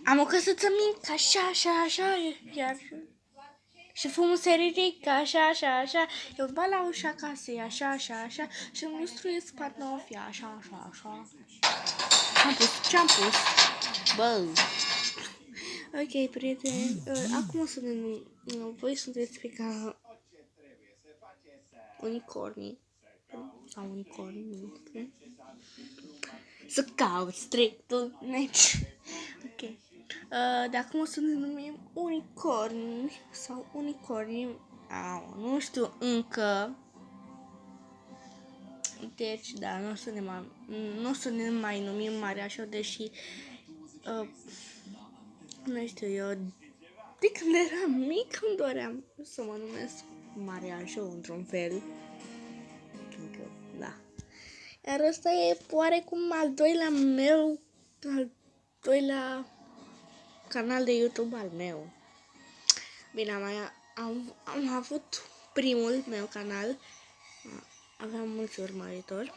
Am o căsuță mică, așa, iar... Și fumul se ridică, așa. Eu bat la ușa casei, așa, și îmi lustruiesc pantofii, așa. Ce-am pus? Bă! Ok, prieteni, acum o să voi sunteți pe ca unicornii. Sau unicornii, să cauți dreptul, ok. De acum o să ne numim unicorni sau unicorni, nu știu încă. Deci, da, nu o să ne mai numim Mariașo, deși, nu știu, eu, de când eram mic îmi doream să mă numesc Mariașo, într-un fel. Încă, da. Iar ăsta e oarecum al doilea canal de YouTube al meu. Bine, am avut primul meu canal, aveam mulți urmăritori.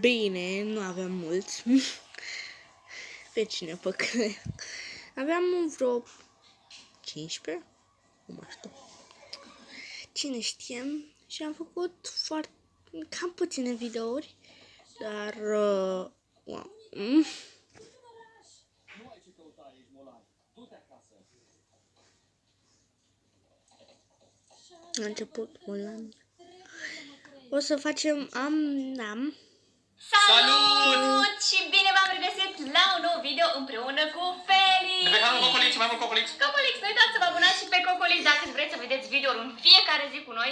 Bine, nu aveam mulți. Pe cine păcălesc. Aveam vreo 15, nu mai știu. Cine știe. Și am făcut cam puține videouri, dar a început Mulan. O să facem Salut! Și bine v-am regăsit la un nou video împreună cu Felix! De pe canalul Cocolix, mai mult Cocolix! Cocolix, nu uitați să vă abonați și pe Cocolix dacă vreți să vedeți videouri în fiecare zi cu noi,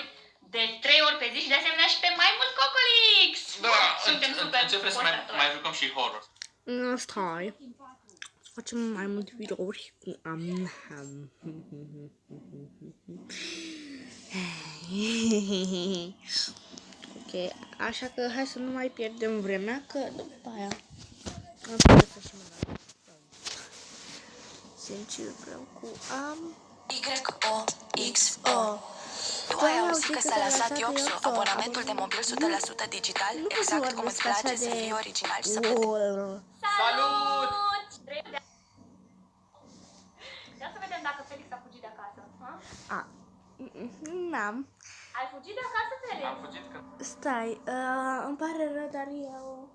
de 3 ori pe zi și de asemenea și pe mai mult Cocolix! Da, suntem super începem să mai jucăm și horror. Stai. Să facem mai multe videouri cu Ok, așa că hai să nu mai pierdem vremea, că după aia am să și mă să începem cu YOXO. Tu ai auzit că s-a lansat YOXO, abonamentul de mobil 100% digital, exact cum îți place să fii original și să Salut! Ia să vedem dacă Felix a fugit de acasă. N-am. Ai fugit de acasă, Felix? Am fugit că... Stai, îmi pare rău, dar eu...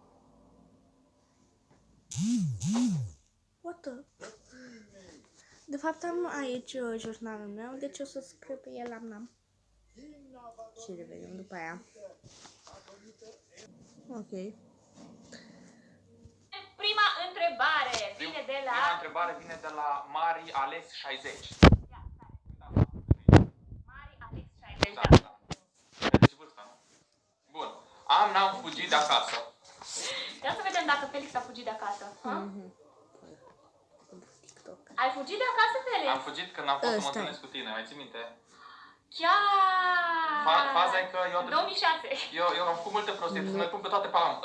What the... De fapt am aici jurnalul meu, deci o să scriu pe el am. Și revedem după aia. Ok. Prima întrebare vine de la... Prima întrebare vine de la Mari Alex 60. Mari Alex 60. Da. Vedeți vârsta, nu? Bun. N-am fugit de acasă. Ia să vedem dacă Felix a fugit de acasă. Ai fugit de acasă, Felix? Am fugit când am fost să mă întâlnesc cu tine, mai ții minte? Chiar! Faza e că eu... 2006. Eu am făcut multe prostii, să ne pun pe toate pe am.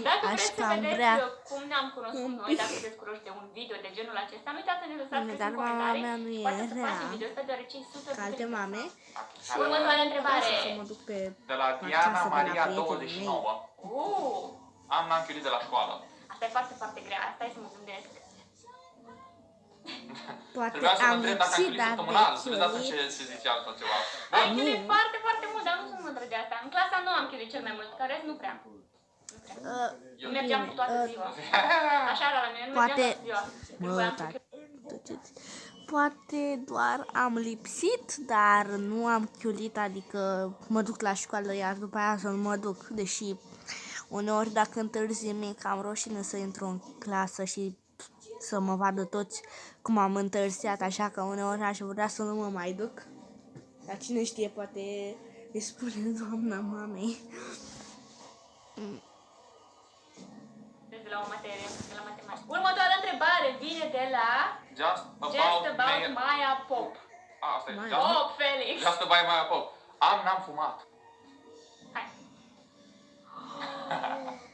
Dacă vreți să vedeți cum ne-am cunoscut noi, dacă sunteți curioși de un video de genul acesta, nu uitați să ne lăsați în comentarii. Poate să facem video ăsta deoarece e super alte mame. Următoarea întrebare. De la Diana Maria 29. N-am chiulit de la școală. Asta e foarte, foarte grea. Asta e să mă gândesc. Poate trebuia să mă am întreb dacă am lipsit, chiulit dar săptămânal, să de vezi asta ce zice altfel ceva. Am chiulit foarte, foarte mult, dar nu sunt mândră de asta. În clasa nu am chiulit cel mai mult, că rest nu prea. Nu mergeam cu toată ziua. Așa era la mine, nu mergeam toată ziua. Poate doar am lipsit, dar nu am chiulit, adică mă duc la școală, iar după aia să nu mă duc, deși uneori dacă întârzi mi-e cam rușine să intru în clasă și să mă vadă toți cum am întârziat, așa că uneori aș vrea să nu mă mai duc. Dar cine știe, poate îi spune doamna mamei. De la o materie, de la matematică. Următoarea întrebare vine de la Just about Maya Pop. Asta e. Pop, Felix. Just about Maya Pop. N-am fumat. Hai.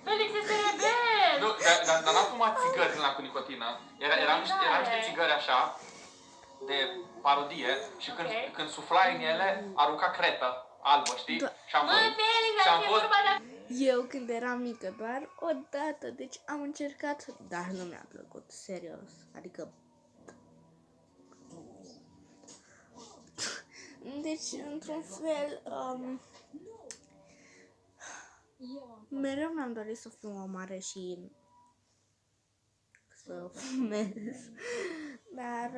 Felix este rebel. Nu, dar n-am fumat țigări din la cu nicotină. Eram niște țigări așa, de parodie, și când suflai în ele, arunca cretă. albă, știi? Și am Mă, fost... Felix, și dar am e fost... vorba de... Eu când eram mică doar o dată, deci am încercat, dar nu mi-a plăcut, serios. Adică... Deci, într-un fel, mereu mi-am dorit să fiu o mare și să fumez. Dar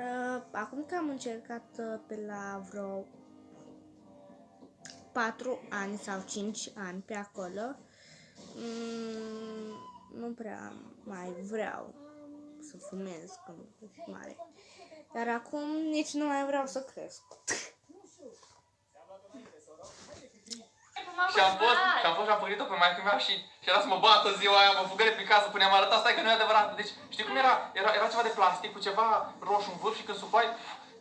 acum că am încercat pe la vreo 4 ani sau 5 ani pe acolo, nu prea mai vreau să fumez când sunt mare. Dar acum nici nu mai vreau să cresc. Și am făcut-o pe maică mea și era să mă bată ziua aia, mă fugăre prin casă până am arătat, stai că nu e adevărat. Deci știi cum era? Era ceva de plastic cu ceva roșu în vârf și când supai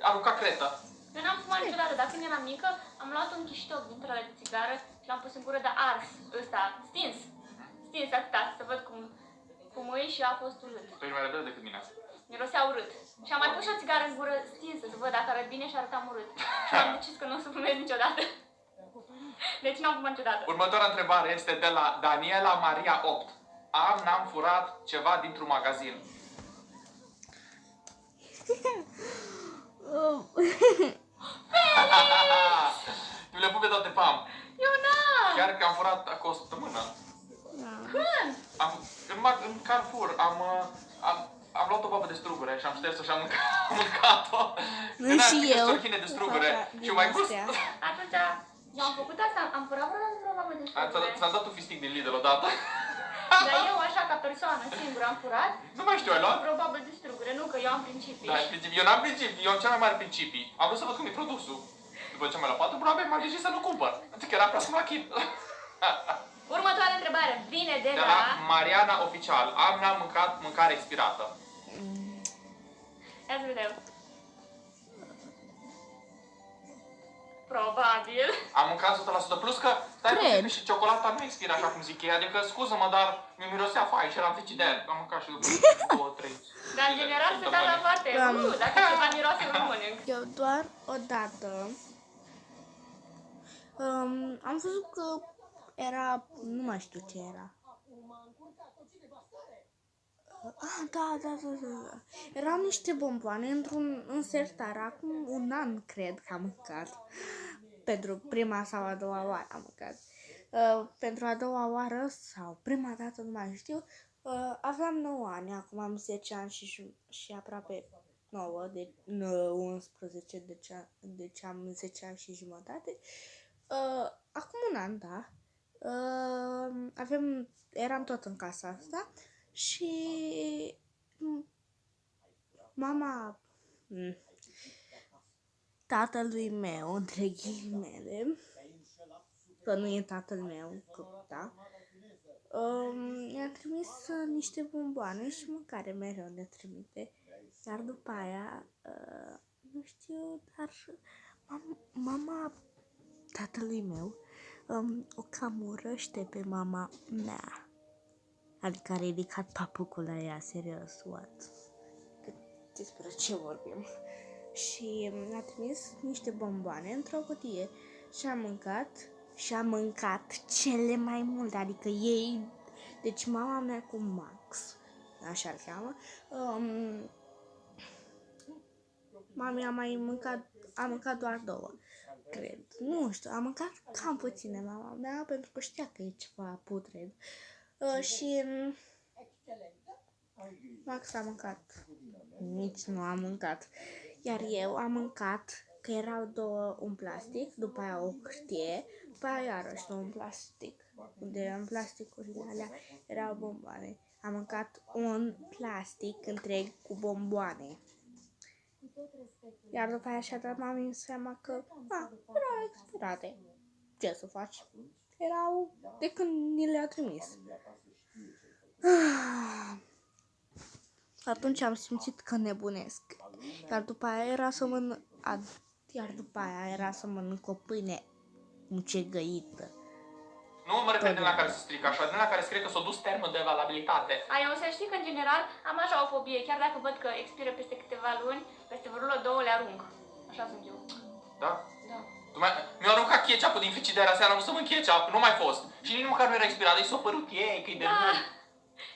arunca cretă. Eu n-am fumat niciodată, dar când eram mică, am luat un chiștoc dintre ale de țigară și l-am pus în gură de ars, ăsta, stins. Stins atâta, să văd cum e și a fost urât. Tu ești mai rebel decât mine. Mirosea urât. Și am mai pus și o țigară în gură stinsă, să văd dacă arăt bine și arătam urât. Și am decis că nu o să fumez niciodată. Deci n-am fumat niciodată. Următoarea întrebare este de la Daniela Maria 8. N-am furat ceva dintr-un magazin. Tu le pun pe toate, pam. Eu n-am! Chiar că am furat acum o săptămână. Când? În Carrefour am luat o babă de strugure și am șters-o și am mâncat-o. Și eu. De strugure și mai gust. Atunci, eu am făcut asta, am furat vreo babă de strugure. Ți-am dat un fistic din Lidl odată. Dar eu, așa, ca persoană singură, am furat. Nu mai știu, ai luat? Vreo babă de strugure, nu, că eu am principii. Da, eu n-am principii, eu am cele mai mari principii. Am vrut să văd cum e produsul. După ce am luat 4 probabil m-am decis să nu cumpăr. Adică era prea la chip. Următoarea întrebare vine de la Mariana Oficial. N-am mâncat mâncare expirată. Ia să vedem. Probabil. Am mâncat 100%, plus că stai puțin și ciocolata nu expiră așa cum zic ei. Adică, scuză-mă, dar mi mirosea fain și eram frici de aia. Am mâncat și 2-3. Dar în general se dă la foarte. Dacă ceva miroase, nu mănânc. Eu doar o dată am văzut că era, nu mai știu ce era. Da. Erau niște bomboane într-un sertar. Acum un an, cred că am mâncat. Pentru prima sau a doua oară am mâncat. Pentru a doua oară sau prima dată, nu mai știu, aveam 9 ani, acum am 10 ani și aproape 9, de 11, deci am 10 ani și jumătate. Acum un an, da. Eram tot în casa asta și mama tatălui meu, între ghilimele, că nu e tatăl meu, că da, mi-a trimis niște bomboane și mâncare mereu ne trimite. Iar după aia, nu știu, dar mama tatălui meu o cam urăște pe mama mea. Adică a ridicat papucul la ea, serios, what? Despre ce vorbim? Și mi-a trimis niște bomboane într-o cutie și am mâncat cele mai multe, adică ei, deci mama mea cu Max, așa-l cheamă, mama a mâncat doar 2, cred, nu știu, a mâncat cam puține mama mea pentru că știa că e ceva putred și Max a mâncat, nici nu a mâncat, iar eu am mâncat, că erau 2 în plastic, după aia o hârtie, după aia iarăși 2 în plastic, unde în plasticurile alea erau bomboane. Am mâncat un plastic întreg cu bomboane. Iar după aia și-a dat mami seama că erau expirate. Ce să faci? Erau de când ni le-a trimis. Atunci am simțit că nebunesc. Iar după aia era să mănânc o pâine mucegăită. Nu mă refer din la care se strică așa, din la care scrie că s-a dus termenul de valabilitate. Eu să știi că în general am așa o fobie, chiar dacă văd că expiră peste câteva luni, peste vreo 2 le arunc. Așa sunt eu. Da? Da. Mi-au aruncat ketchup-ul din frigideră seara, nu să mănânc ketchup, nu mai fost. Și nici măcar nu era expirat, deci s-a părut ei că-i de bun.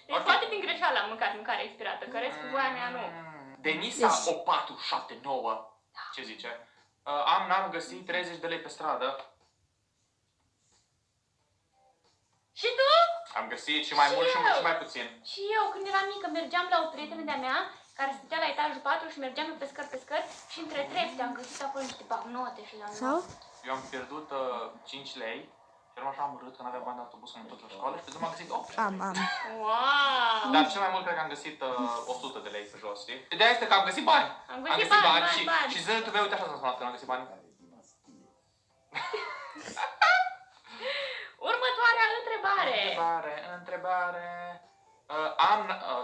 Deci poate din greșeală am mâncat mâncare expirată, că restul voia mea nu. Denisa 8479, ce zice? N-am găsit 30 de lei pe stradă. Și tu? Am găsit și mai mult și mai puțin. Și eu, când eram mică, mergeam la o prietenă de-a mea, care stătea la etajul 4 și mergeam pe scări și între trepte am găsit acolo niște bancnote și le-am luat. Eu am pierdut 5 lei și eram așa amărât că n-aveam bani de autobuz când mă întorc la școală și pe drum am găsit 8. Am. Wow! Dar cel mai mult cred că am găsit 100 de lei pe jos, știi? Ideea este că am găsit bani. Am găsit bani. Și zânetul meu, uite așa s-a sunat că am găsit bani. Următoarea întrebare.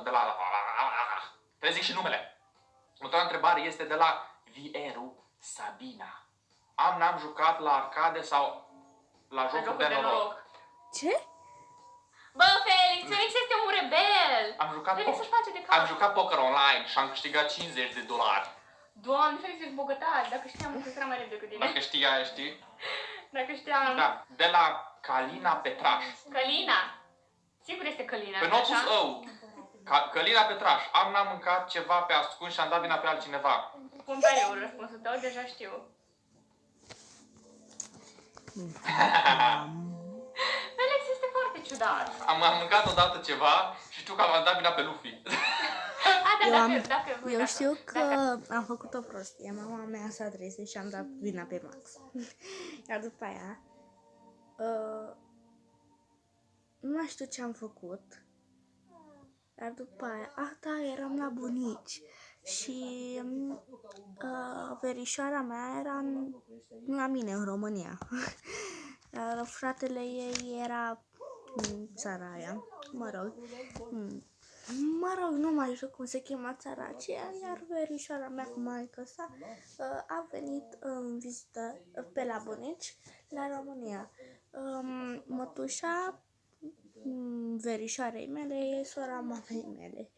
De la... Trebuie să zic și numele. Următoarea întrebare este de la Vieru Sabina. N-am jucat la arcade sau la jocuri de noroc. Ce? Bă, Felix este un rebel! Felix își face de cap. Am jucat poker online și am câștigat $50. Doamne, Felix, ești bogătaș. Dacă știam că era mai repede decât tine. Dacă știai, știi? Dacă știam... Da, de la Calina Petraș. Călina. Sigur este Călina, Pe n-o pus ău. Călina Petraș. N-am mâncat ceva pe ascuns și am dat vina pe altcineva. Pun pe eu răspunsul tău, deja știu. Felix este foarte ciudat. Am mâncat odată ceva și știu că am dat vina pe Luffy. Eu știu că am făcut o prostie. Mama mea s-a trezit și am dat vina pe Max. Iar după aia nu mai știu ce am făcut. Iar după aia, eram la bunici și verișoara mea era la mine în România. Iar fratele ei era în țara aia, mă rog, nu mai știu cum se chema țara aceea, iar verișoara mea cu maică sa a venit în vizită pe la bunici la România. Mătușa verișoarei mele e sora mamei mele.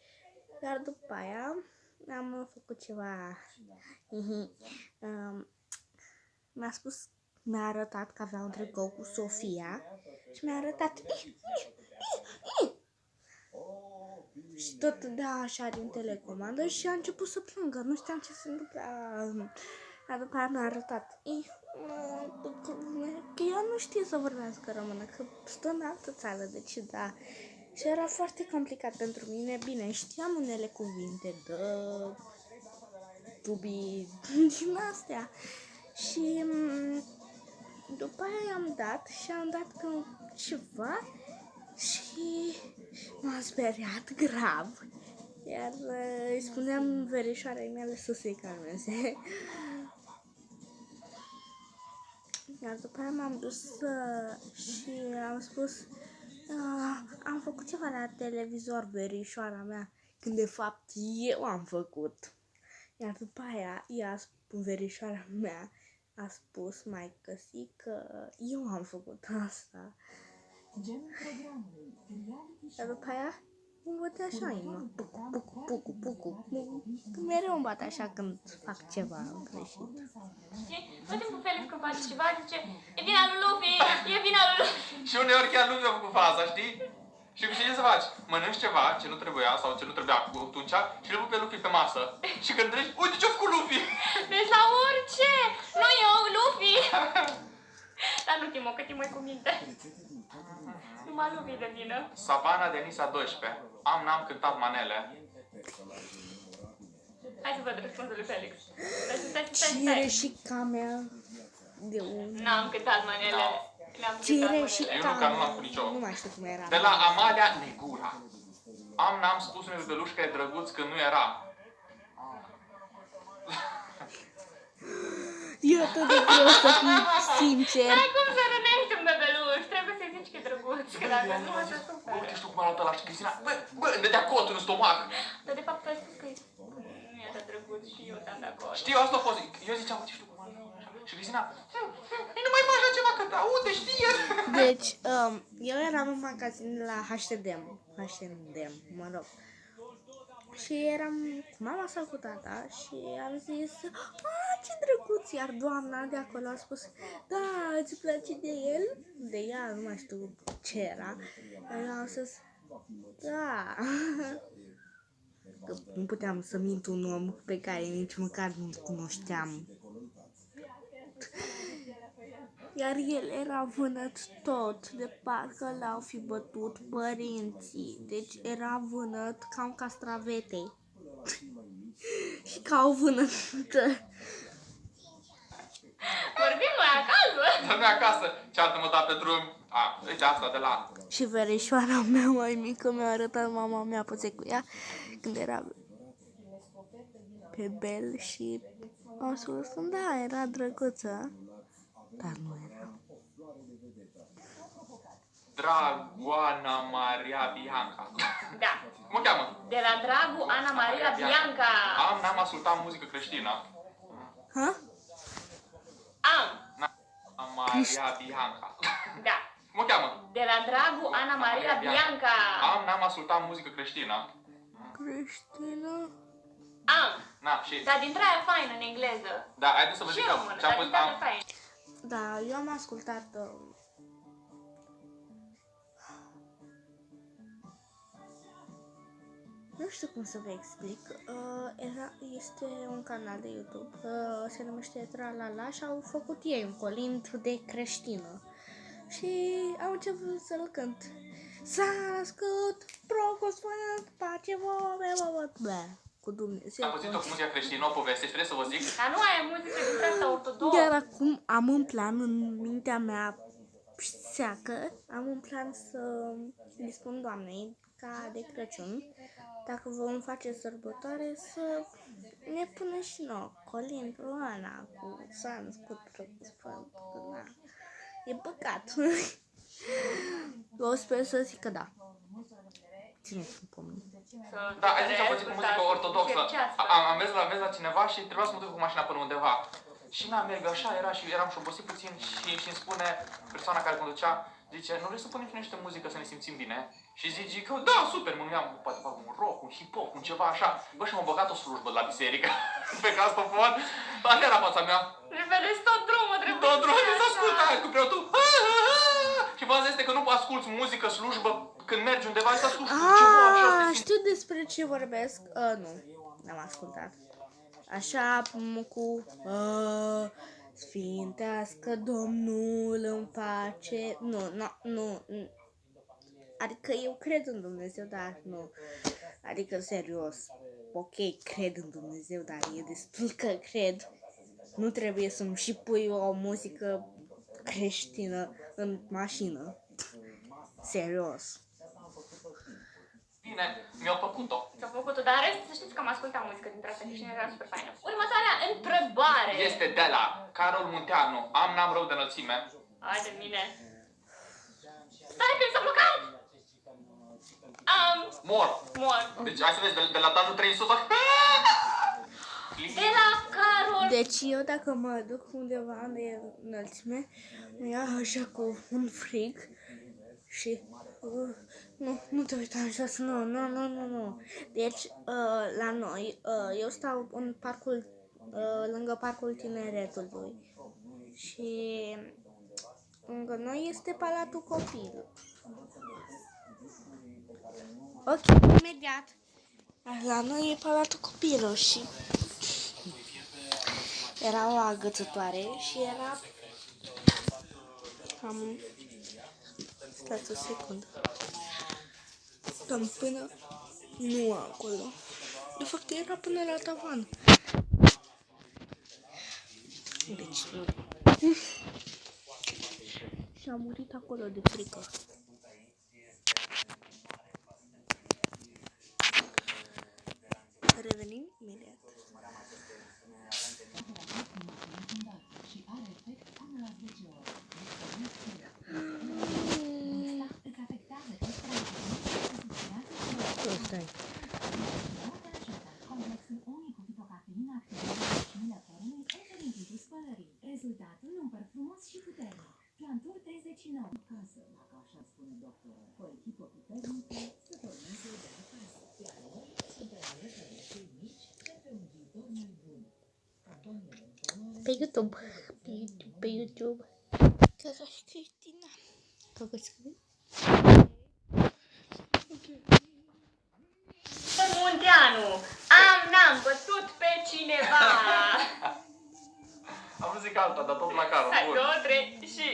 Iar după aia am făcut ceva. Mi-a arătat că avea un tricou cu Sofia și mi-a arătat și tot da așa din telecomandă și a început să plângă. Nu știam ce se întâmplă. Dar după aia mi-a arătat că eu nu știu să vorbească română, că stă în altă țară, deci da. Și era foarte complicat pentru mine. Bine, știam unele cuvinte tubii din astea. Și după aia am dat ceva și m-a speriat grav. Iar îi spuneam verișoarei mele să se calmeze. Iar după aia m-am dus și am spus am făcut ceva la televizor, verișoara mea, când de fapt eu am făcut. Iar după aia verișoara mea a spus maică-si că eu am făcut asta. Iar după aia îmi bate așa inima. Pucu. Mereu îmi bate așa când fac ceva greșit. Tot timpul Felix când face ceva zice e vina lui Luffy, e vina lui Luffy. Și uneori chiar Luffy a făcut faza, știi? Și ce să faci? Mănânci ceva ce nu trebuia sau ce nu trebuia atunci și îl pui pe Luffy pe masă. Și când treci, uite ce-a făcut Luffy! Deci la orice! Nu eu, Luffy! Dar nu Timo, că Timo e cu minte. Numai Luffy de vină. Savana Denisa 12. N-am cântat manele. Hai să văd răspunsul lui Felix. Cire și camea de unde? N-am cântat manele. Cire și camea. Nu l-am făcut nicio. Nu mai știu cum era. De la Amalia Negura. N-am spus unui bebeluș că e drăguț când nu era. E atât de greu să fii sincer. N-ai cum să rănești un bebeluș. Trebuie să-i zici că e drăguț. Că dacă nu o să supere. Uite, știu cum arată la Cristina. Bă, îmi dădea cotul în stomac. Dar de fapt tu ai spus că nu e așa drăguț și eu te-am dat acolo. Știu, asta a fost. Eu ziceam, uite, știu cum arată. Și Cristina, nu mai faci așa ceva, că aude, știe. Deci, eu eram în magazin la H&M, mă rog. Și eram cu mama sau cu tata și am zis, ce drăguț, iar doamna de acolo a spus, da, îți place de el? De ea, nu mai știu ce era. Eu am zis, da. Că nu puteam să mint un om pe care nici măcar nu-l cunoșteam. Iar el era vânăt tot, de parcă l-au fi bătut părinții. Deci era vânăt ca un castravete. Și ca o vânătă. Vorbim noi acasă. Dar noi acasă, ceartă-mă da pe drum. Uite asta de la... Și verișoara mea mai mică mi-a arătat mama mea poțecuia când era pe bel și am spus, da, era drăguță, dar nu era. Dragoana Maria Bianca. Da. Cum o cheamă? De la dragul Ana Maria Bianca. N-am ascultat muzică creștină. Ha? Ana Maria Bianca. Da. Cum o cheamă? De la dragul Ana Maria Bianca. N-am ascultat muzică creștină. Creștină? Și... Dar dintre aia faină în engleză. Da, haideți să vă Și zic română, ce-am dar pus... din toate faină. Da, eu am ascultat... Nu știu cum să vă explic. Este un canal de YouTube, se numește Tralala și au făcut ei un colind de creștină. Și am început să-l cânt. S-a născut Pruncul Sfânt, pace vouă, cu Dumnezeu. Am păzit-o cu muzica creștină, o poveste, trebuie să vă zic. Dar nu ai muzică dintre asta ortodoxă. Iar acum am în plan, în mintea mea seacă, am în plan să îi spun Doamnei, ca de Crăciun, dacă vom face sărbătoare, să ne pună și nouă colintul ăla cu s-a născut Pruncul Sfânt. Da. E păcat. Eu sper să zic că da. Țineți-mi pe mine. Da, hai zic că am păzit cu muzică ortodoxă. Am mers la cineva și trebuia să mă duc cu mașina până undeva. Și merg așa, eram și obosit puțin și îmi spune persoana care conducea, zice, nu vrei să punem și niște muzică să ne simțim bine? Și zic eu, da, super, mă gândeam, poate fac un rock, un hip-hop, un ceva așa. Bă, și m-am băgat o slujbă la biserică, pe castofon, dar era fața mea. Și vedeți tot drumul, trebuie tot drumul, să ascult aia cu preotul. Și v-am zis că nu asculti muzică, slujbă, când mergi undeva, să asculti ceva așa. Știu despre ce vorbesc. Nu, n-am ascultat. Așa cu sfintească Domnul în pace. Nu. Adică eu cred în Dumnezeu, dar nu. Adică serios. Ok, cred în Dumnezeu, dar e destul că cred. Nu trebuie să-mi și pui o muzică creștină în mașină. Serios. Bine, mi-au făcut-o. S-a făcut-o, dar în rest, să știți că am ascultat muzică dintre astea creștine, era super faină. Următoarea întrebare. Este de la Carol Munteanu. N-am rău de înălțime. Hai de mine. Stai că s-a blocat! Mor. Deci hai să vezi, de la etajul 3 în sus. De la Carol. Deci eu dacă mă duc undeva de înălțime, mă ia așa cu un frig și nu te uita în jos, nu. Deci la noi, eu stau în parcul, lângă parcul Tineretului și lângă noi este Palatul Copil. Ok, imediat. La noi e Palatul Copilul și era o agățătoare și era cam... Stați o secundă. Cam până... Nu acolo. De fapt era până la tavan. Deci nu. Și a murit acolo de frică. Revenim imediat. Stai. Rezultatul un păr frumos și puternic. Plantur 39. Casă, dacă așa spune doctorul. O echipă puternică să pornească de acasă. Iar noi suntem aleși Pe YouTube. Pe YouTube. Căcași Cristina. Căcași Cristina. Munteanu, n-am bătut pe cineva. Am vrut să zic alta, dar tot la carul. Hai, Bun. 2, 3 și...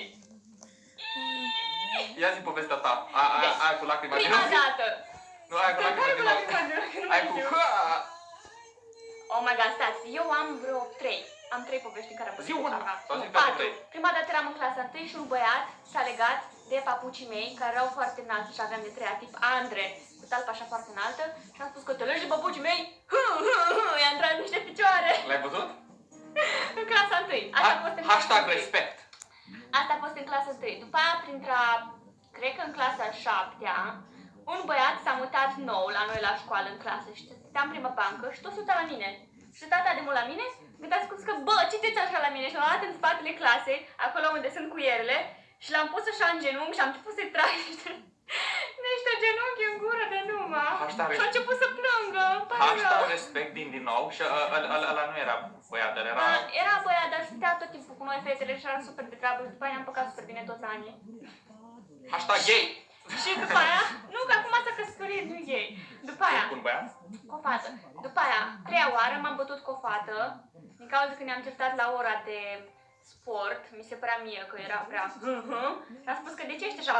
Ia zi povestea ta. Aia cu lacrima din Prima ochi. dată. Nu, aia cu lacrima Care din cu ochi. lacrima din ochi? Nu Aia cu... știu. Oh my god, stați, eu am vreo 3. Am 3 povești în care am Zi pățit una, ceva. sau zi Nu, toate 4. trei. Prima dată eram în clasa 1 și un băiat s-a legat de papucii mei, care erau foarte înalți și aveam de 3 tip Andre, cu talpa așa foarte înaltă, și am spus că te legi de papucii mei, i-a intrat în niște picioare. L-ai văzut? În clasa 1. Asta a fost în clasa Hashtag 1. respect. Asta a fost în clasa 1. După aia, cred că în clasa 7-a, un băiat s-a mutat nou la noi la școală în clasă și stăteam în prima bancă și tot se uita la mine. Și stătea atât de mult la mine, gândeați cum că, bă, citiți așa la mine și l-am luat în spatele clasei, acolo unde sunt cuierele, și l-am pus așa în genunchi și am început să-i trag niște genunchi în gură de numai. Și a început să plângă, îmi pare rău. Hashtag respect din nou și ăla nu era băiat, dar era... Era băiat, dar stătea tot timpul cu noi fetele și era super de treabă și după aia ne-am păcat super bine toți anii. Hashtag gay. Și după aia, nu, că acum s-a căsătorit, nu ei. După aia, Cu un băiat? cu o fată. După aia, 3-a oară m-am bătut cu o fată, din cauza că ne-am certat la ora de sport, mi se părea mie că era prea și am spus că de ce ești așa,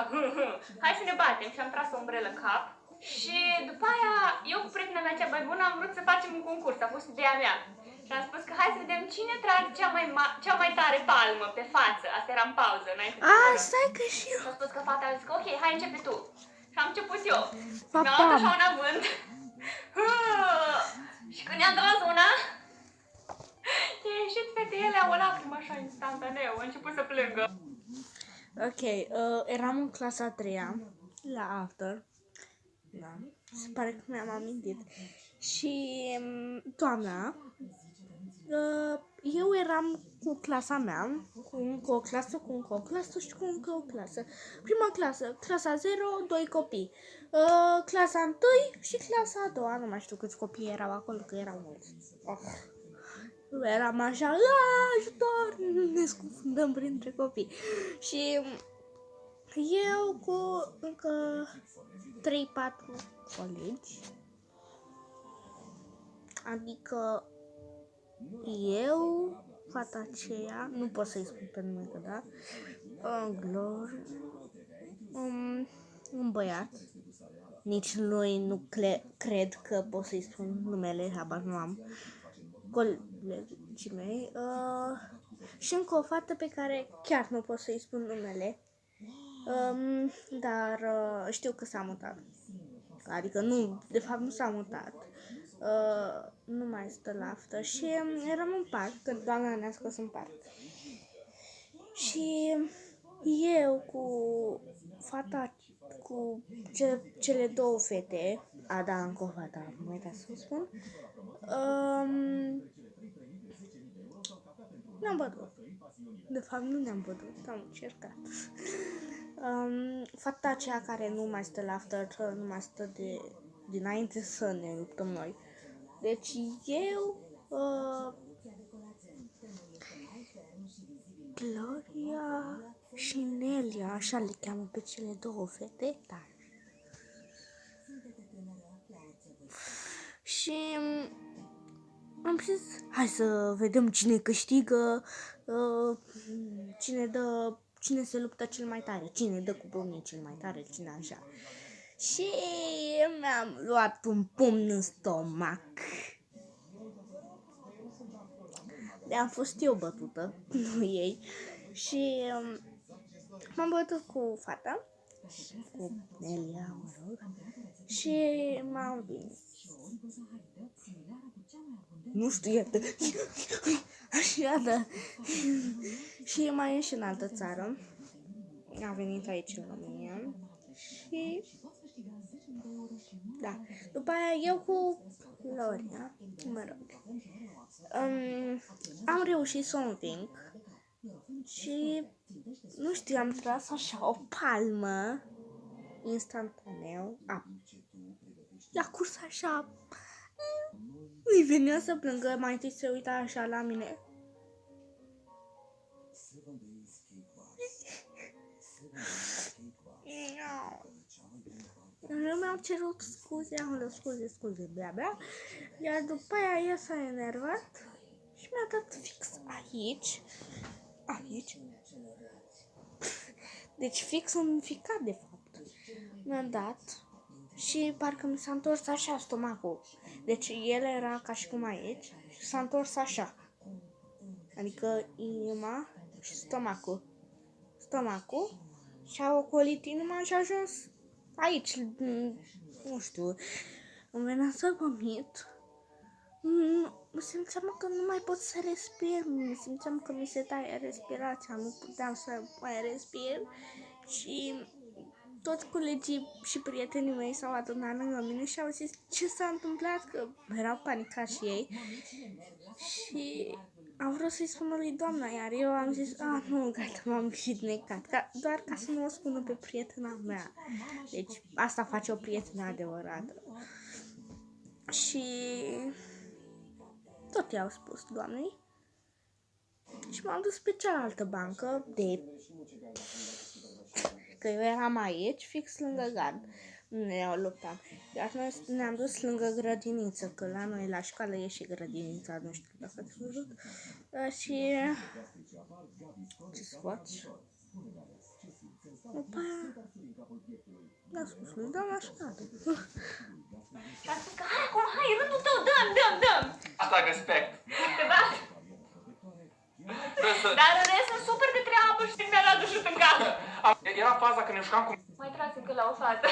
hai să ne batem, și am tras o umbrelă în cap. Și după aia, eu cu prietena mea cea mai bună am vrut să facem un concurs, a fost ideea mea. Și am spus că hai să vedem cine trage cea mai tare palmă pe față. Asta era în pauză, înainte de oră. Stai că și eu. Și am spus că fata a zis că ok, hai începe tu. Și am început eu. Pa, Mi-am luat pa. așa un avânt. Și când i-am tras una, i-a ieșit fetele o lacrimă așa instantaneu. A început să plângă. Ok, eram în clasa a 3-a, la after. Da, se pare că mi-am amintit. Și toamna, eu eram cu clasa mea, cu încă o clasă, cu încă o clasă și cu încă o clasă. Prima clasă, clasa 0, 2 copii. Clasa 1 și clasa a 2, nu mai știu câți copii erau acolo, că erau mulți. Eram așa, ajutor, ne scufundăm printre copii. Și eu cu încă 3-4 colegi, adică eu, fata aceea, nu pot să-i spun pe nume, că da, un băiat, nici lui nu cred că pot să-i spun numele, habar nu am, colegii mei, și încă o fată pe care chiar nu pot să-i spun numele, dar știu că s-a mutat. Adică nu, de fapt nu s-a mutat. Nu mai stă la aftă. Și eram în parc, când doamna ne-a scos în parc. Și eu cu fata, cu cele două fete, da, încă o fată, am uitat să spun, ne-am bătut. De fapt, nu ne-am bătut, am încercat. Fata aceea care nu mai stă la after, nu mai stă dinainte să ne luptăm noi. Deci eu, Gloria și Nelia, așa le cheamă pe cele două fete, da. Și am zis, hai să vedem cine câștigă, cine se luptă cel mai tare, cine dă cu pumnii cel mai tare, cine așa. Și mi-am luat un pumn în stomac. De-am fost eu bătută, nu ei. Și m-am bătut cu fata, cu Nelia, mă rog, și m-am vins. Nu știu, iată. Așa, da. Și mai e și în altă țară. A venit aici în România. Și da. După aia eu cu Gloria, mă rog, am reușit să o înving. Și nu știu, am tras așa o palmă instantaneu. I-a curs așa. Îi venea să plângă, mai întâi se uita așa la mine. Eu mi-am cerut scuze, am luat scuze, bla bla. Iar după aia ea s-a enervat și mi-a dat fix aici. Deci fix în ficat, de fapt. Mi-a dat și parcă mi s-a întors așa stomacul. Deci el era ca și cum aici și s-a întors așa. Adică inima și stomacul. Și a ocolit inima și a ajuns aici. Nu știu. Îmi venea să vomit. Mă simțeam că nu mai pot să respir. Mă simțeam că mi se taie respirația. Nu puteam să mai respir. Și toți colegii și prietenii mei s-au adunat lângă mine și au zis ce s-a întâmplat, că erau panicați și ei. Și am vrut să-i spun lui doamna, iar eu am zis, nu, gata, m-am necat, doar ca să nu o spună pe prietena mea. Deci asta face o prietenă adevărată. Și tot i-au spus doamnei. Și m-am dus pe cealaltă bancă că eu eram aici, fix lângă gard. Ne luptam. Iar noi ne-am dus lângă grădiniță, că la noi la școală e și grădinița, nu știu dacă ați văzut. Și ce să faci? După aia i-a spus lui doamna și gata. Și a spus că hai acum, hai, rândul tău, dăm! Asta respect. Te bat? Dar în rest sunt super de treabă și mi-a dat dușut în cap. Era faza când ne jucam cu... Mai trase că la o fată.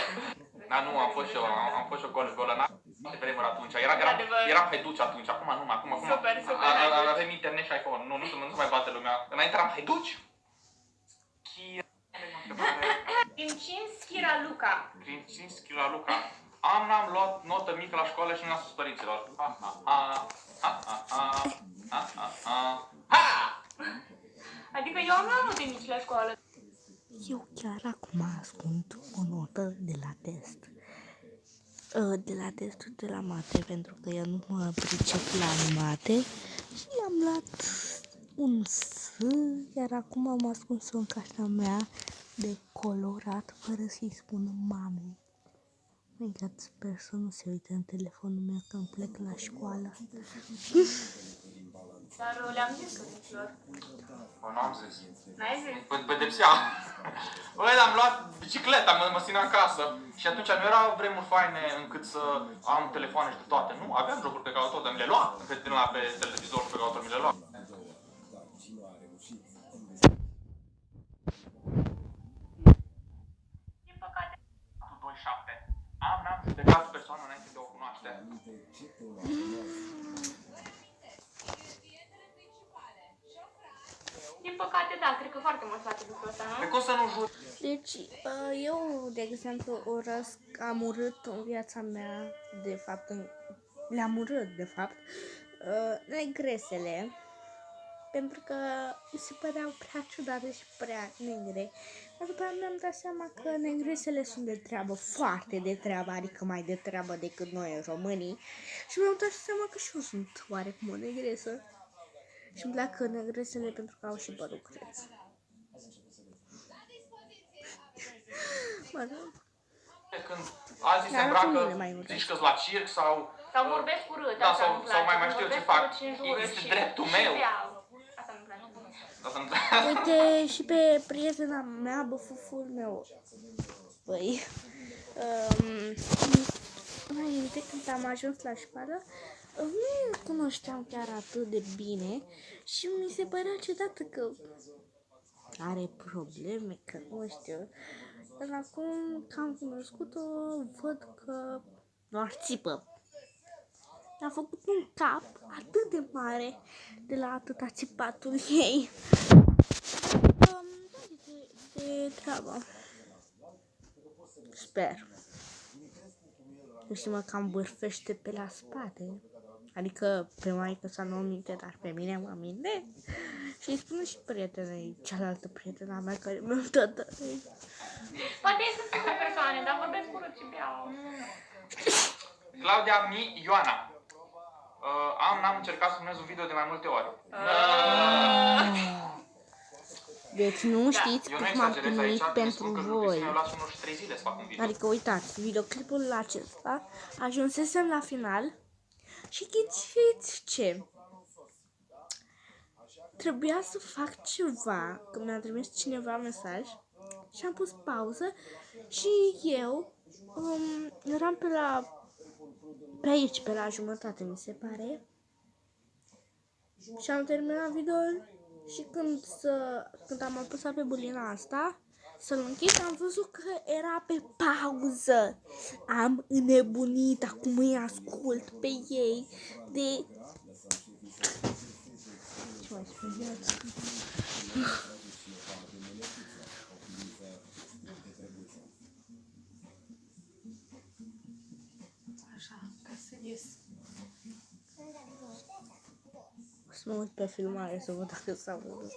Da, nu, am fost și eu golănar. De vremuri atunci. Eram haiduci atunci, acum nu, acum. Super. Avem internet și iPhone. Nu se mai bate lumea. Înainte eram haiduci. Din 5 Schira Luca. Prin 5 Schira Luca. N-am luat notă mică la școală și nu am spus părinților. Adică eu am luat note mici la școală. Eu chiar acum ascund o notă de la test. De la testul de la mate, pentru că eu nu mă pricep la mate și am luat un S, iar acum am ascuns-o în casa mea de colorat, fără să-i spun mamei. My God, sper să nu se uite în telefonul meu când plec la școală. Dar le-am zis părinților. Nu am zis. N-ai zis? Pedepsea. Băi, am luat bicicleta, mă ținea acasă. Și atunci nu erau vremuri faine încât să am telefoane și de toate. Nu, aveam jocuri pe calculator, dar mi le luam. Pe televizor și pe calculator mi le luam. Din păcate. 27. N-am judecat persoana înainte de o cunoaște. Din păcate, da, cred că foarte mult face lucrul ăsta, nu? Pe cum să nu jur? Deci, eu, de exemplu, am urât în viața mea, de fapt, le-am urât, de fapt, negresele, pentru că mi se păreau prea ciudate și prea negre. Dar după aia mi-am dat seama că negresele sunt de treabă, foarte de treabă, adică mai de treabă decât noi românii. Și mi-am dat seama că și eu sunt oarecum o negresă. Și îmi plac negresele pentru că au și părul creț. Mă rog. Când alții se îmbracă, zici că-s la circ sau... Sau vorbesc urât, Da, asta sau nu-mi place. mai știu ce fac. Este dreptul meu. Asta nu-mi place. Asta nu... Uite, și pe prietena mea, băfuful meu. Băi, înainte când am ajuns la școală, nu îl cunoșteam chiar atât de bine și mi se părea ciudată că are probleme, că nu știu. Dar acum că am cunoscut-o, văd că doar țipă. A făcut un cap atât de mare de la atâta țipatul ei. De treabă. Sper. Nu știu, mă cam bârfește pe la spate. Adică pe maică sa nu o minte, dar pe mine mă minte. Și îi spune și prietenei, cealaltă prietena mea care mi-a dat. Poate ei sunt super persoane, dar vorbesc urât și beau. Claudia Ioana. N-am încercat să filmez un video de mai multe ori. Deci nu știți Eu nu cât m-am exagerez aici, chinuit îmi spun pentru că lui Cristina voi. eu las unul și 3 zile să fac un video. Adică uitați, videoclipul acesta ajunsesem la final și ghiciți ce? Trebuia să fac ceva, că mi-a trimis cineva mesaj și am pus pauză și eu eram pe aici, pe la jumătate, mi se pare. Și am terminat video și când am apăsat pe bulina asta, să-l închid, am văzut că era pe pauză. Am înnebunit, acum îi ascult pe ei de... Ce mai speriați? Așa, ca să ies. Să mă uit pe filmare să văd dacă s-a văzut.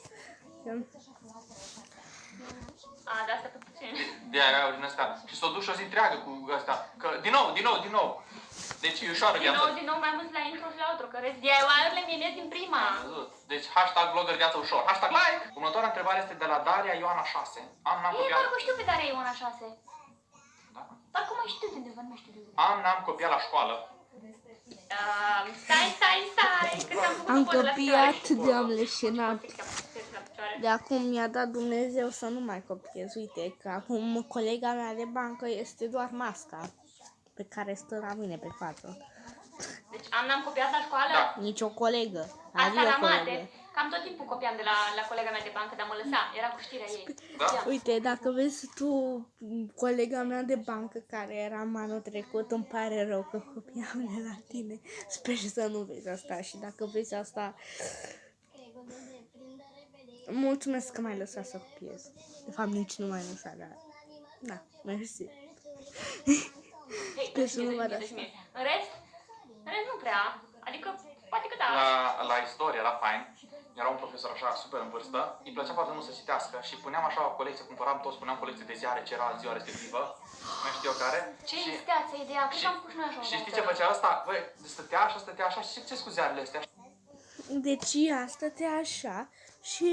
A, de asta pe puțin. De aia din asta. Și s-o duci o zi întreagă cu asta. Că, din nou. Deci e ușoară viața. Din nou, mai mult la intro și la outro, că rest DIY-urile mie ies din prima. Deci hashtag blogger viața ușor. Hashtag like! Următoarea întrebare este de la Daria Ioana 6. N-am Ei, copiat. parcă știu pe Daria Ioana 6. Da? Parcă mai știu de undeva, nu știu de unde. N-am copiat la școală. Stai, că ți-am făcut Am o poză la copiat picioare. de am leșinat. La picioare. De acum mi-a dat Dumnezeu să nu mai copiez. Uite că acum colega mea de bancă este doar masca pe care stă la mine pe față. Deci n-am copiat la școală? Da. Nici o colegă. Asta Are la o colegă. mate. Cam tot timpul copiam de la colega mea de bancă, dar mă lăsa. Era cu știrea ei. Da? Uite, dacă vezi tu colega mea de bancă care era anul trecut, îmi pare rău că copiam de la tine. Sper să nu vezi asta și dacă vezi asta, mulțumesc că m-ai lăsat să copiez. De fapt, nici nu m-ai lăsat, dar... Da, mersi. Hei, Sper să nu văd deci asta. mie. În rest nu prea. Adică, poate că da. La istorie era fain. Era un profesor așa super în vârstă. Îi plăcea foarte mult să citească și puneam așa o colecție, cumpăram toți, puneam colecție de ziare ce era în ziua respectivă. Mai știu eu care. Ce este ața ideea? Cred că am pus noi așa. Și știi ce făcea asta? Băi, stătea așa și ce cu ziarele astea? Deci ea stătea așa și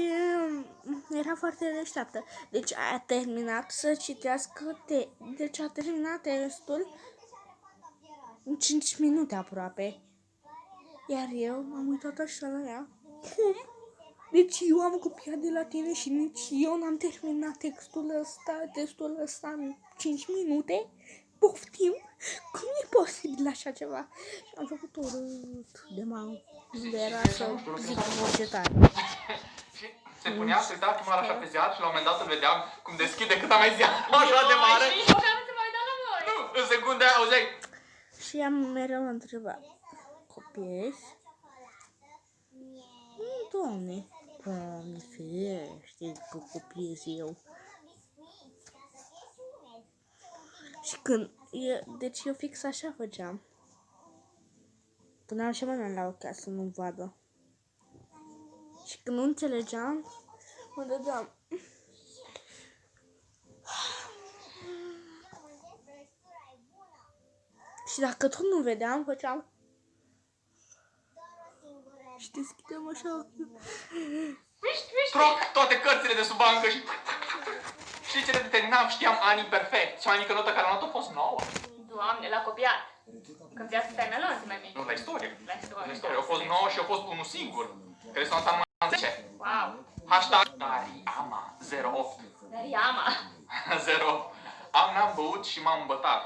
era foarte deșteaptă. Deci a terminat să citească, deci a terminat testul în 5 minute aproape. Iar eu m-am uitat așa la ea. Cum? Deci eu am copiat de la tine și nici eu n-am terminat testul ăsta în 5 minute? Poftim? Cum e posibil așa ceva? Și am făcut urât de m-am era să zic voce tare. Și se punea, se uita prima așa pe ziar și la un moment dat îl vedeam cum deschide cât mai ziar așa de mare. Și nici măcar nu se mai uita la voi. Nu, în secunde aia auzeai. Și ea mereu mă întreba, copiezi? Doamne, ferește că copiez eu. Și deci eu fix așa făceam. Puneam și mâna la ochi ca să nu vadă. Și când nu înțelegeam, mă dădeam. Și dacă tot nu vedeam, făceam. Și deschidem așa ochiul. Troc toate cărțile de sub bancă și... Știi ce le determinam? Știam anii perfect. Cea mai mică notă care am luat-o a fost 9. Doamne, l-a copiat. Când viața ta e melon, mai mic. Nu, la istorie. La istorie. La istorie. Au fost 9 și au fost unul singur. Care s-a numai în 10. Wow. Hashtag Dariama 08. Dar Iama. 0. N-am băut și m-am îmbătat.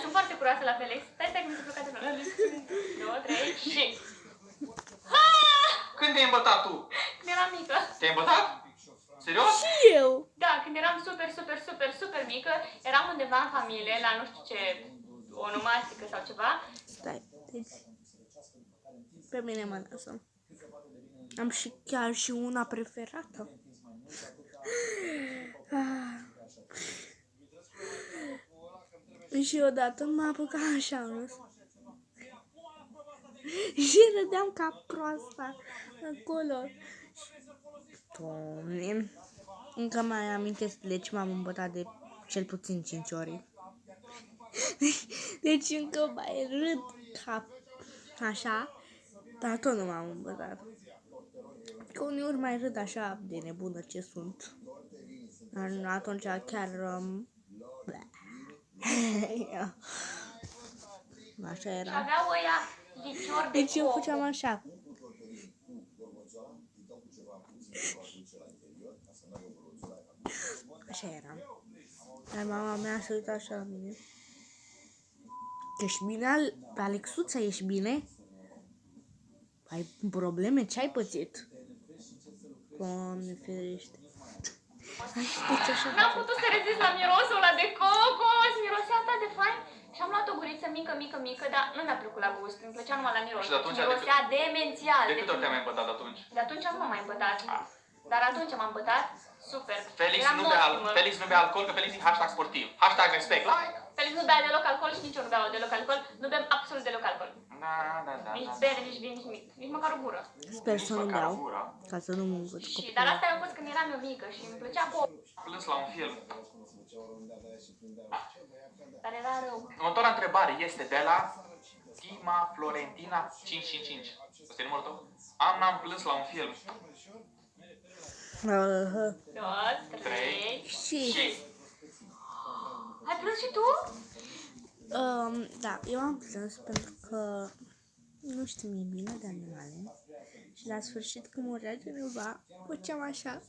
Sunt foarte curioasă la Felix. Stai că mi se blocat de noi. 2, 3 și... Când te-ai îmbătat tu? Când eram mică. Te-ai îmbătat? Serios? Și eu. Da, când eram super mică, eram undeva în familie, la nu știu ce, o onomastică sau ceva. Stai, deci... Pe mine mă lasă. Am și chiar și una preferată. Și odată m-a apucat așa râs. Și râdeam ca proasta acolo. Doamne, încă mai amintesc de ce m-am îmbătat de cel puțin 5 ori. Deci încă mai râd ca așa, dar tot nu m-am îmbătat. Că uneori mai râd așa de nebună ce sunt. Atunci chiar... Așa Și era. aveau ăia lichior de Deci eu coco. făceam așa. Așa era. Dar mama mea se uita așa la mine. Ești bine, Alexuța, ești bine? Ai probleme? Ce ai pățit? Doamne ferește. Deci așa. N-am putut să rezist la mirosul ăla de cocos, mirosea atât de fain. Și am luat o guriță mică, dar nu mi-a plăcut la gust, îmi plăcea numai la miros. Și de atunci mirosea demențial. De câte ori te-ai mai îmbătat de atunci? De atunci nu m-am mai îmbătat. Dar atunci m-am îmbătat, super. Felix Eram optimă. Felix nu bea alcool, că Felix e hashtag sportiv. Hashtag respect, like! Felix nu bea deloc alcool și nici eu nu beau deloc alcool. Nu bem absolut deloc alcool. Da. Nici bere, nici vin, nici nimic. Nici măcar o gură. Sper să nu Nici măcar beau, gura. ca să nu mă văd Și, copilul. dar asta a fost când eram eu mică și îmi plăcea pop. Plâns la un film. Dar era rău. Următoarea întrebare este de la Tima Florentina 555. Ăsta e numărul tău? N-am plâns la un film. 2, 3 Și... Ai plâns și tu? Da, eu am plâns pentru că nu știu mie bine de animale. Și la sfârșit când murea cineva, făceam așa.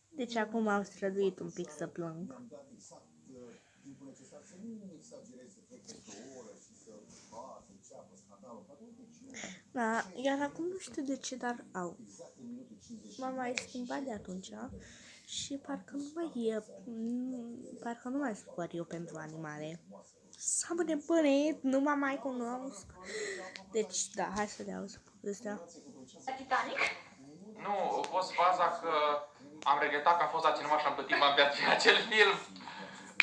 Deci acum am străduit un pic să plâng. Da, iar acum nu știu de ce, dar au. M-am mai schimbat de atunci și parcă nu mai supăr eu pentru animale. S-a nebunit, nu mă mai cunosc. Deci, da, hai să le auzi povestea. Titanic? Nu, a fost faza că am regretat că am fost la cinema și am plătit bani pe acel film.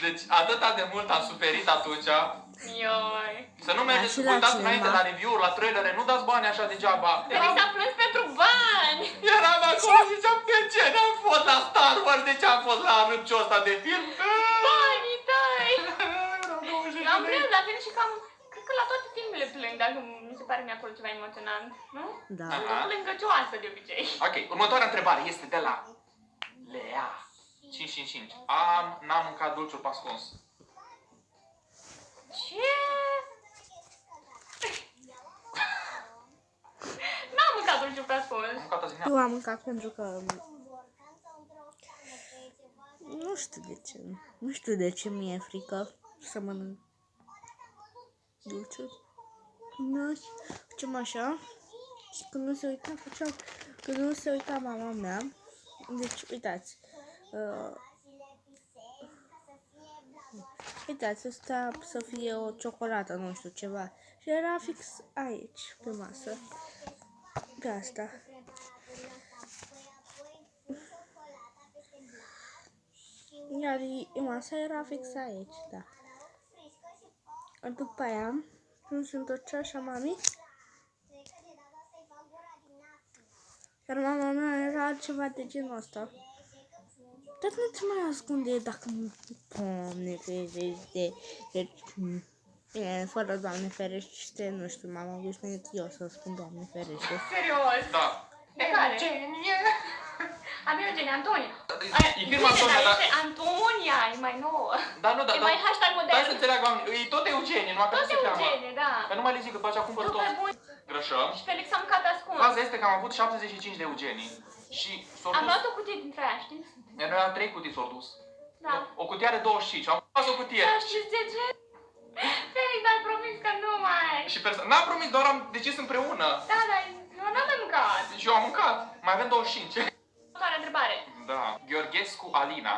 Deci atâta de mult am suferit atunci. Ioi. Să nu mergeți, și la uitați cinema. înainte la review-uri, la trailere, nu dați bani așa degeaba. Felix a plâns pentru bani! Eram acolo și ziceam, de ce n-am fost la Star Wars, de ce am fost la râpciul ăsta de film? Banii tăi! Eu am plâns la film și cam... Cred că la toate filmele plâng, dacă mi se pare mie acolo ceva emoționant, nu? Da. Sunt o plângăcioasă de obicei. Ok, următoarea întrebare este de la Lea 555. N-am mâncat dulciul pascuns. Ce? N-am mâncat dulciul pe ascuns. Am mâncat azi dimineața. Eu am mâncat pentru că... Nu știu de ce. Nu știu de ce mi-e frică să mănânc dulciuri. Nu facem așa. Și când nu se uita, când nu se uita mama mea. Deci, uitați. Uitați, asta să fie o ciocolată, nu știu, ceva. Și era fix aici, pe masă. Pe asta. Iar masa era fix aici, da. După aia, când se întorcea așa mami, iar mama mea era altceva de genul ăsta. Dar nu te mai ascunde dacă nu... Doamne ferește. Deci, fără Doamne ferește, nu știu, m-am obișnuit eu să spun Doamne ferește. Serios? Da. De care? Eugenie. Am Eugenie, Antonia. E firma Antonia, dar... Este Antonia, e mai nouă. Da, nu, da, E mai hashtag Hai să modern. înțeleagă oamenii. E tot Eugenie, numai că Tot nu se cheamă. Eugenie, da. Că nu mai le zic, că după aceea cumpăr Nu tot. pe bun. Grășăm. Și Felix a mâncat ascuns. Faza este că am avut 75 de Eugenii. Și s-au Am dus... luat o cutie dintre aia, știi? Erau 3 cutii s-au dus. Da. O cutie are 25. Am luat o cutie. Da, știți de ce? Felix, ai promis că nu mai... Și n-am promis, doar am decis împreună. Da, dar eu n-am mâncat. Și eu am mâncat. Mai avem 25. Următoarea întrebare. Da. Gheorghescu Alina.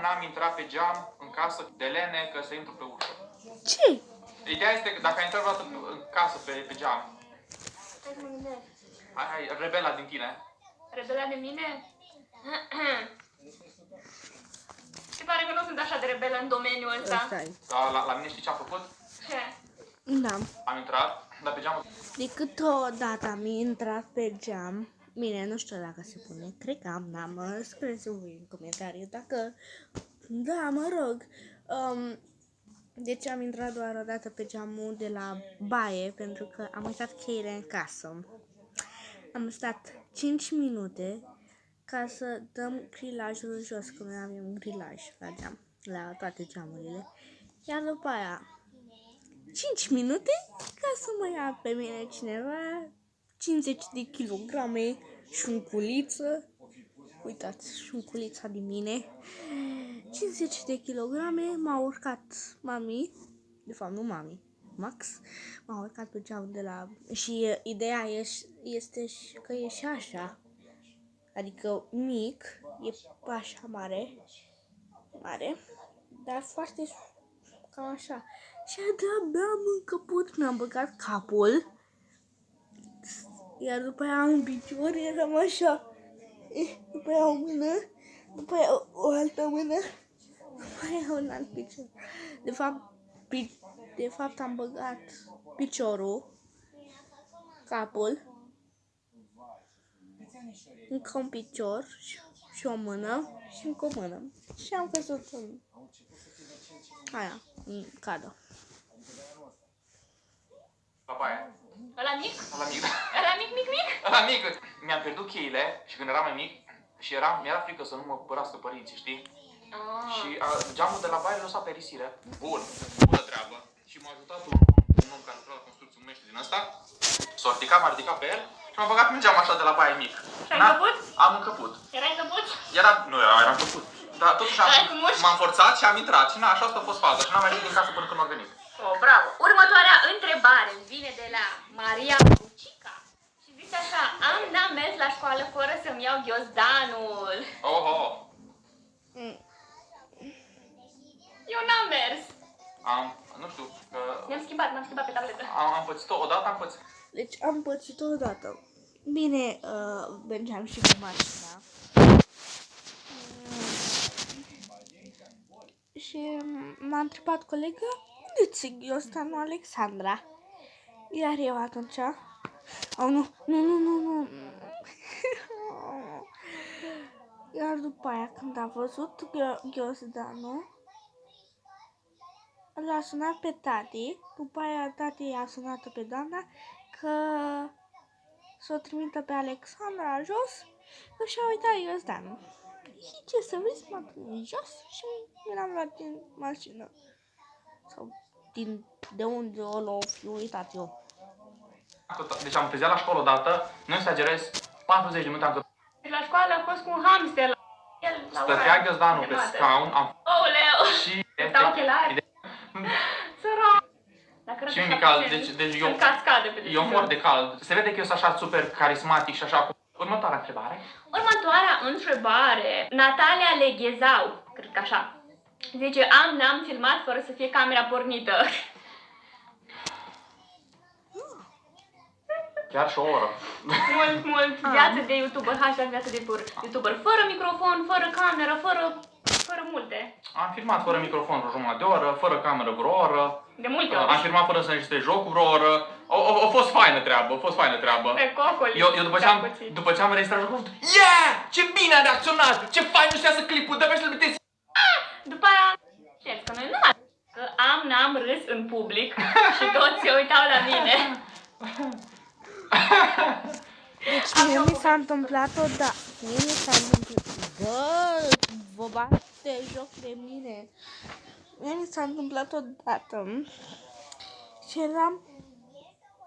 N-am intrat pe geam în casă de Lene că să intru pe ușă. Ce? Ideea este că dacă ai intrat vreodată în casă pe geam, Stai să mă gândesc. ai rebela din tine. Rebela de mine? Se pare că nu sunt așa de rebelă în domeniul ăsta. Stai. Dar la mine știi ce am făcut? Ce? Da. Am intrat, dar pe geamul... De câte o dată am intrat pe geam, bine, nu știu dacă se pune, cred că n-am, scrieți-mi voi în comentarii, dacă, da, mă rog, Deci am intrat doar o dată pe geamul de la baie, pentru că am uitat cheile în casă. Am stat 5 minute ca să dăm grilajul jos, că noi avem grilaj la geam, la toate geamurile. Iar după aia 5 minute ca să mă ia pe mine cineva, 50 de kilograme, șunculiță, uitați, șunculița de mine, 50 de kilograme, m-a urcat mami, de fapt nu mami, Max, m-a urcat pe geamul de la... Și ideea este că e și așa, adică mic, e așa mare, dar foarte cam așa. Și de-abia am încăput, mi-am băgat capul, iar după aia un picior, eram așa, după aia o mână, după aia o altă mână, după aia un alt picior. De fapt am băgat piciorul, capul, încă un picior și o mână și încă o mână. Și am căzut în aia, în cadă. La baie. Ăla mic? La mic, da. Ăla mic? La mic. Mi-am pierdut cheile și când eram mai mic și mi-era frică să nu mă părască părinții, știi? Și geamul de la baie l-a lăsat pe risire. Bună treabă. Și m-a ajutat un om care lucra la construcții, un meșter din ăsta. M-a ridicat pe el și m-a băgat în geam așa de la baie mic. Și ai încăput? Am încăput. Erai încăput? Nu eram încăput. Dar totuși m-am forțat și am intrat și așa asta a fost faza și n-am mai ieșit din casă până când a venit. Oh, bravo! Următoarea întrebare vine de la Maria Bucica și zice așa: n-am mers la școală fără să-mi iau ghiozdanul. Oho! Eu n-am mers. Nu știu, că... M-am schimbat pe tabletă. Am pățit-o, odată am pățit. Deci am pățit-o odată. Bine, mergeam și cu mașina. Și m-a întrebat colega, unde ți-e ghiozdanul, Alexandra? Iar eu atunci, nu. Iar după aia, când a văzut ghiozdanul, l-a sunat pe tati, după aia tati a sunat pe doamna că s-o trimită pe Alexandra jos, că și-a uitat ghiozdanul. Și ce să vezi, m-a trimis jos și mi l-am luat din mașină. Sau de unde o l-o fi uitat eu. Deci am întârziat la școală odată, nu exagerez, 40 de minute am căzut. La școală a fost cu un hamster la el. Stătea ghiozdanul pe scaun, Oleu! și... Stau ochelari. Sărat! Și mi-e cald, deci eu... Cascade pe Eu mor de cald. Se vede că eu sunt așa super carismatic și așa. Următoarea întrebare. Următoarea întrebare. Natalia Leghezau, cred că așa. Zice, n-am filmat fără să fie camera pornită. Chiar și o oră. Mult. Viață de YouTuber, hashtag viață de YouTuber. Fără microfon, fără cameră, fără multe. Am filmat fără microfon vreo jumătate de oră, fără cameră vreo oră. De multe ori. Am filmat fără să înregistrez jocul vreo oră. A fost faină treabă, Pe cocoli. Eu după ce am înregistrat jocul, yeah! Ce bine a reacționat! Ce fain nu știa să clipul, dă-mi să-l vedeți! După aia, știți că noi nu mai... Că n-am râs în public și toți se uitau la mine. Deci mie mi s-a întâmplat odată. Vă bate joc de mine. Mie mi s-a întâmplat odată. Și eram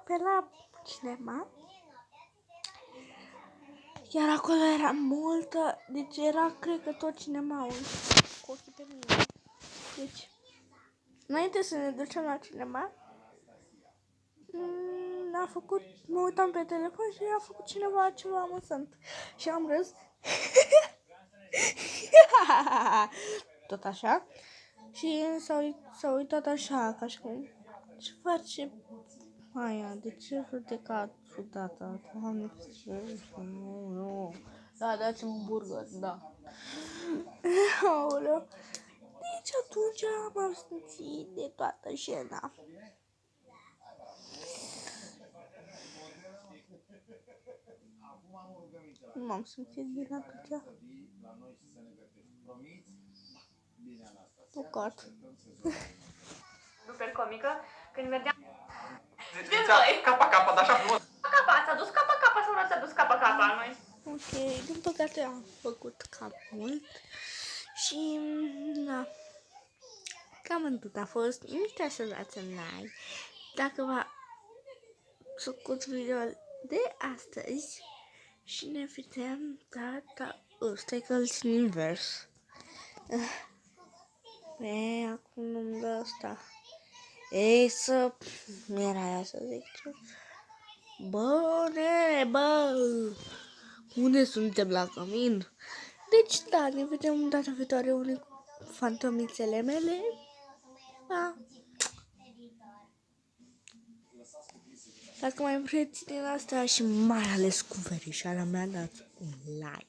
pe la cinema. Iar acolo era multă. Deci era, cred că tot cinemaul cu ochii pe mine. Deci, înainte să ne ducem la cinema, mă uitam pe telefon și a făcut cineva ceva amuzant. Și am râs. Tot așa. Și s-a uitat așa, ca și cum, ce face aia? De ce râde ca ciudată? Doamne, nu. Da, dați-mi un burger, da. Aoleu. Deci atunci m-am simțit de toată scena. Nu m-am simțit bine atunci. Păcat. super comică, când mergeam... Ziceam capa, dar așa frumos. Capa, ați adus capa sau nu ați adus capa al noi? Ok, din păcate am făcut cam mult și da, cam atât a fost. Nu uitați să dați un like dacă v-a plăcut video de astăzi și ne vedem data... stai că-l țin invers. Acum nu-mi dă asta. Ei, să... Era aia să zic ce... Bă, unde suntem la cămin? Deci, da, ne vedem data viitoare unei fantomițele mele. Da. Dacă mai vreți din asta și mai ales cu verișoara mea, dați un like.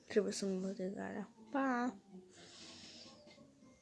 Trebuie să-mi bătez alea. Pa!